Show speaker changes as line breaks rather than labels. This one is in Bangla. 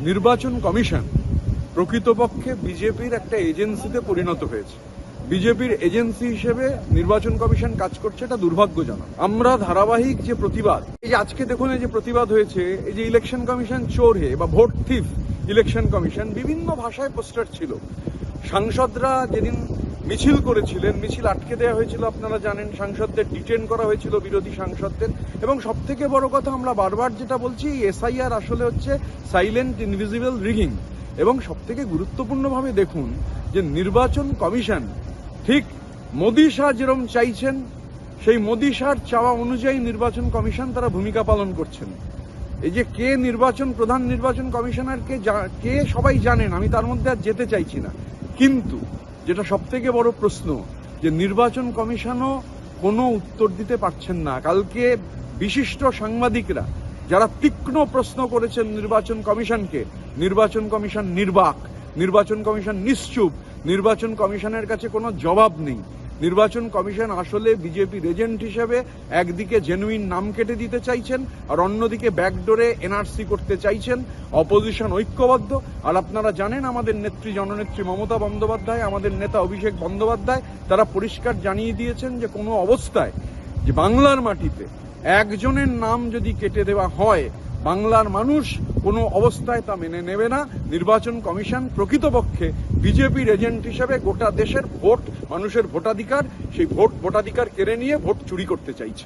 নির্বাচন কমিশন প্রকৃতপক্ষে বিজেপির একটা এজেন্সিতে পরিণত হয়েছে। বিজেপির এজেন্সি হিসেবে নির্বাচন কমিশন কাজ করছে, এটা দুর্ভাগ্যজনক। আমরা ধারাবাহিক যে প্রতিবাদ, এই যে আজকে দেখুন এই যে প্রতিবাদ হয়েছে, এই যে ইলেকশন কমিশন চোর হে বা ভোট থিফ ইলেকশন কমিশন, বিভিন্ন ভাষায় পোস্টার ছিল। সাংসদরা যেদিন মিছিল করেছিলেন, মিছিল আটকে দেওয়া হয়েছিল, আপনারা জানেন। সাংসদদের ডিটেন করা হয়েছিল, বিরোধী সাংসদদের। এবং সব থেকে বড় কথা, আমরা বারবার যেটা বলছি, এসআইআর আসলে হচ্ছে সাইলেন্ট ইনভিজিবল রিগিং। এবং সব থেকে গুরুত্বপূর্ণভাবে দেখুন যে নির্বাচন কমিশন ঠিক মোদি শাহ যেরকম চাইছেন, সেই মোদি শাহর চাওয়া অনুযায়ী নির্বাচন কমিশন তারা ভূমিকা পালন করছেন। এই যে কে প্রধান নির্বাচন কমিশনার কে সবাই জানেন, আমি তার মধ্যে আর যেতে চাইছি না। কিন্তু যেটা সব থেকে বড় প্রশ্ন, যে নির্বাচন কমিশনও কোনো উত্তর দিতে পারছেন না। কালকে বিশিষ্ট সাংবাদিকরা যারা তীক্ষ্ণ প্রশ্ন করেছেন নির্বাচন কমিশনকে, নির্বাচন কমিশন নির্বাক, নির্বাচন কমিশন নিশ্চুপ, নির্বাচন কমিশনের কাছে কোনো জবাব নেই। নির্বাচন কমিশন আসলে বিজেপির এজেন্ট হিসেবে একদিকে জেনুইন নাম কেটে দিতে চাইছেন, আর অন্যদিকে ব্যাকডোরে এনআরসি করতে চাইছেন। অপোজিশন ঐক্যবদ্ধ। আর আপনারা জানেন আমাদের নেত্রী জননেত্রী মমতা বন্দ্যোপাধ্যায়, আমাদের নেতা অভিষেক বন্দ্যোপাধ্যায়, তারা পরিষ্কার জানিয়ে দিয়েছেন যে কোনো অবস্থায় যে বাংলার মাটিতে একজনের নাম যদি কেটে দেওয়া হয়, বাংলার মানুষ কোনো অবস্থায় তা মেনে নেবে না। নির্বাচন কমিশন প্রকৃতপক্ষে বিজেপির এজেন্ট হিসেবে গোটা দেশের ভোট, মানুষের ভোটাধিকার, সেই ভোটাধিকার কেড়ে নিয়ে ভোট চুরি করতে চাইছে।